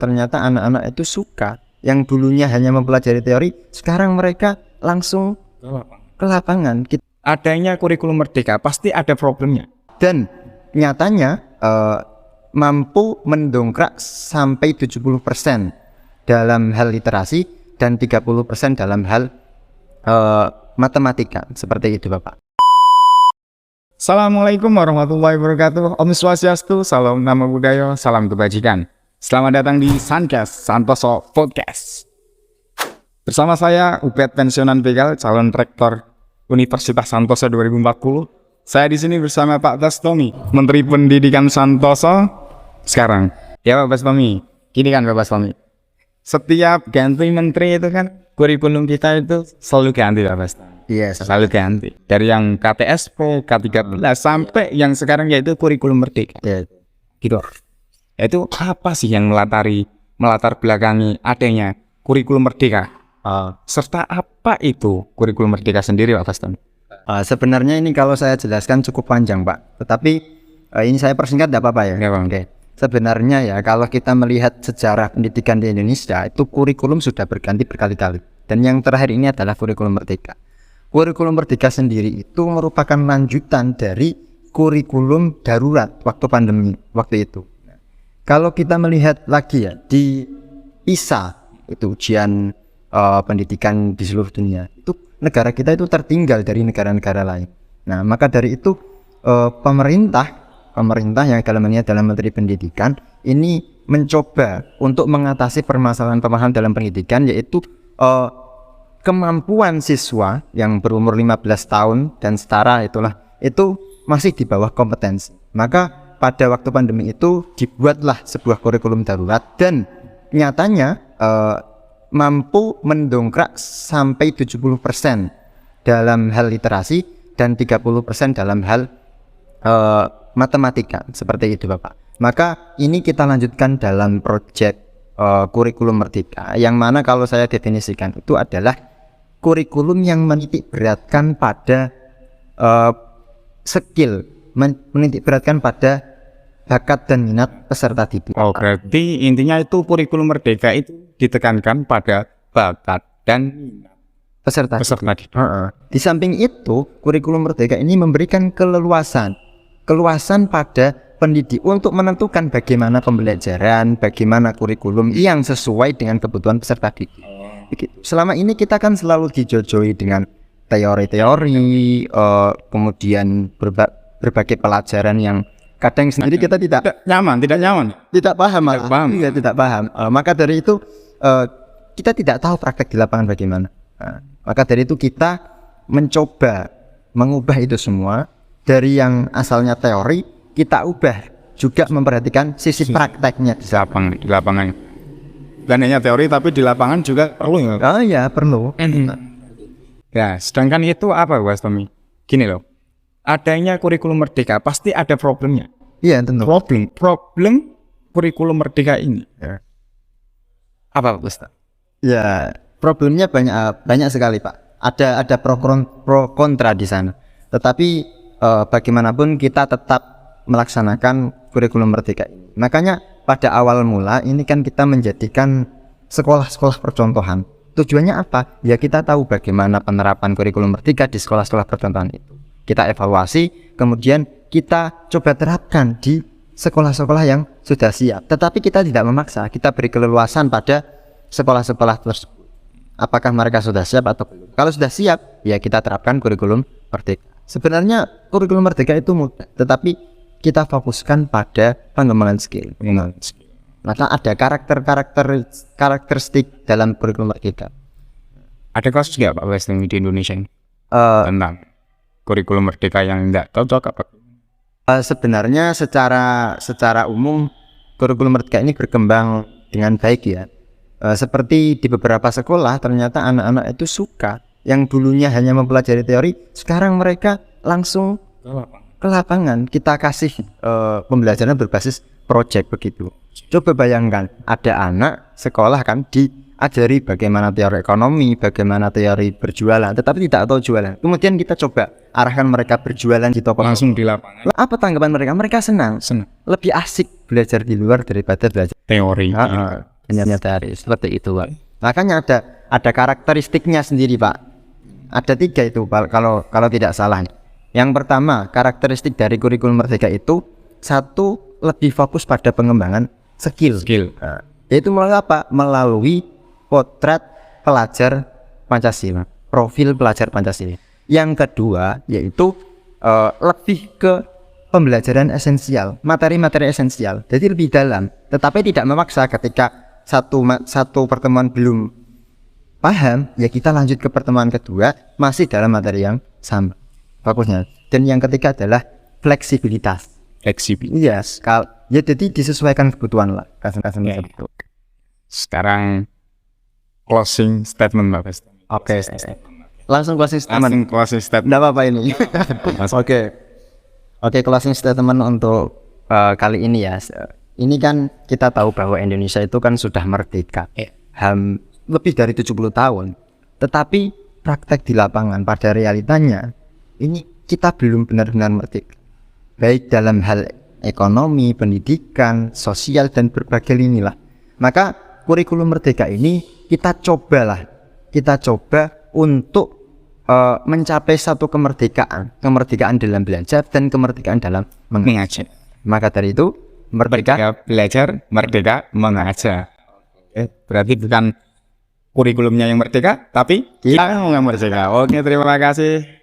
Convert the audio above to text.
Ternyata anak-anak itu suka, yang dulunya hanya mempelajari teori, sekarang mereka langsung ke lapangan. Adanya kurikulum merdeka pasti ada problemnya. Dan nyatanya mampu mendongkrak sampai 70% dalam hal literasi dan 30% dalam hal matematika. Seperti itu, Bapak. Assalamualaikum warahmatullahi wabarakatuh. Om Swastiastu, salam nama budaya, salam kebajikan. Selamat datang di Sankes Santoso Podcast. Bersama saya Ubed pensiunan begal, calon rektor Universitas Santoso 2040. Saya di sini bersama Pak Bastomi, Menteri Pendidikan Santoso sekarang. Ya Pak Bastomi, gini kan Pak Bastomi. Setiap ganti menteri itu kan kurikulum kita itu selalu ganti Pak Bastomi. Iya, Selalu ganti. Dari yang KTSP, K13 sampai yang sekarang yaitu kurikulum merdeka. ya. Gitu. Itu apa sih yang melatar belakangi adanya kurikulum merdeka? Serta apa itu kurikulum merdeka sendiri Pak Baston? Sebenarnya ini kalau saya jelaskan cukup panjang, Pak. Tetapi ini saya persingkat, tidak apa-apa ya? Ya, Bang. Oke. Sebenarnya ya, kalau kita melihat sejarah pendidikan di Indonesia, itu kurikulum sudah berganti berkali-kali. Dan yang terakhir ini adalah kurikulum merdeka. Kurikulum merdeka sendiri itu merupakan lanjutan dari kurikulum darurat waktu pandemi waktu itu. Kalau kita melihat lagi ya, di PISA, itu ujian pendidikan di seluruh dunia, itu negara kita itu tertinggal dari negara-negara lain. Nah, maka dari itu pemerintah yang dalam Menteri Pendidikan ini mencoba untuk mengatasi permasalahan dalam pendidikan, yaitu kemampuan siswa yang berumur 15 tahun dan setara itu masih di bawah kompetensi. Maka pada waktu pandemi itu dibuatlah sebuah kurikulum darurat dan nyatanya mampu mendongkrak sampai 70% dalam hal literasi dan 30% dalam hal matematika. Seperti itu, Bapak. Maka ini kita lanjutkan dalam proyek kurikulum merdeka, yang mana kalau saya definisikan itu adalah kurikulum yang menitik beratkan pada skill, menitik beratkan pada bakat dan minat peserta didik. Oh, berarti intinya itu kurikulum merdeka itu ditekankan pada bakat dan minat peserta didik. Di samping itu, kurikulum merdeka ini memberikan keleluasan pada pendidik untuk menentukan bagaimana pembelajaran, bagaimana kurikulum yang sesuai dengan kebutuhan peserta didik. Begitu. Selama ini kita kan selalu dijojoi dengan teori-teori, kemudian berbagai pelajaran yang kadang sendiri kita tidak paham. Maka dari itu kita tidak tahu praktek di lapangan bagaimana. Maka dari itu kita mencoba mengubah itu semua, dari yang asalnya teori kita ubah juga memperhatikan sisi prakteknya di lapangan. Dan hanya teori tapi di lapangan juga perlu ya? Oh ya, perlu. Ya, sedangkan itu apa Mas Tommy? Gini loh, adanya kurikulum merdeka pasti ada problemnya. Iya, tentu. Problem kurikulum merdeka ini. Ya. Apa Pak Ustaz? Ya, problemnya banyak sekali, Pak. Ada pro kontra di sana. Tetapi bagaimanapun kita tetap melaksanakan kurikulum merdeka ini. Makanya pada awal mula ini kan kita menjadikan sekolah-sekolah percontohan. Tujuannya apa? Ya kita tahu bagaimana penerapan kurikulum merdeka di sekolah-sekolah percontohan itu. Kita evaluasi, kemudian kita coba terapkan di sekolah-sekolah yang sudah siap. Tetapi kita tidak memaksa, kita beri keleluasan pada sekolah-sekolah tersebut. Apakah mereka sudah siap atau belum? Kalau sudah siap, ya kita terapkan kurikulum merdeka. Sebenarnya kurikulum merdeka itu mudah, tetapi kita fokuskan pada pengembangan skill. Maka ada karakteristik dalam kurikulum merdeka. Ada kasus nggak Pak Westing di Indonesia tentang kurikulum merdeka yang tidak cocok apa? Sebenarnya secara umum kurikulum merdeka ini berkembang dengan baik ya. Seperti di beberapa sekolah ternyata anak-anak itu suka, yang dulunya hanya mempelajari teori, sekarang mereka langsung ke lapangan. Kita kasih pembelajaran berbasis proyek begitu. Coba bayangkan, ada anak sekolah kan di ajari bagaimana teori ekonomi, bagaimana teori berjualan, tetapi tidak tahu jualan. Kemudian kita coba arahkan mereka berjualan di toko. Langsung di lapangan. Apa tanggapan mereka? Mereka senang. Lebih asik belajar di luar daripada belajar Teori. ternyata seperti itu, Pak. Makanya ada karakteristiknya sendiri, Pak. Ada 3 itu, Pak, kalau tidak salah. Yang pertama, karakteristik dari kurikulum Merdeka itu 1, lebih fokus pada pengembangan skill. Yaitu melalui apa? Melalui potret pelajar Pancasila, profil pelajar Pancasila. Yang kedua, yaitu lebih ke pembelajaran esensial, materi-materi esensial. Jadi lebih dalam, tetapi tidak memaksa. Ketika satu pertemuan belum paham, ya kita lanjut ke pertemuan kedua masih dalam materi yang sama fokusnya. Dan yang ketiga adalah fleksibilitas. Yes, ya jadi disesuaikan kebutuhan lah. Sekarang closing statement, Pak Bes. Oke. Langsung closing statement. Nggak apa-apa ini. Oke, closing statement untuk kali ini ya. Ini kan kita tahu bahwa Indonesia itu kan sudah merdeka. Lebih dari 70 tahun. Tetapi praktek di lapangan pada realitanya ini kita belum benar-benar merdeka. Baik dalam hal ekonomi, pendidikan, sosial, dan berbagai lini lah. Maka kurikulum Merdeka ini kita coba untuk mencapai satu kemerdekaan dalam belajar dan kemerdekaan dalam mengajar. Maka dari itu merdeka belajar, merdeka mengajar. Berarti bukan kurikulumnya yang merdeka, tapi kita yang merdeka. Oke, terima kasih.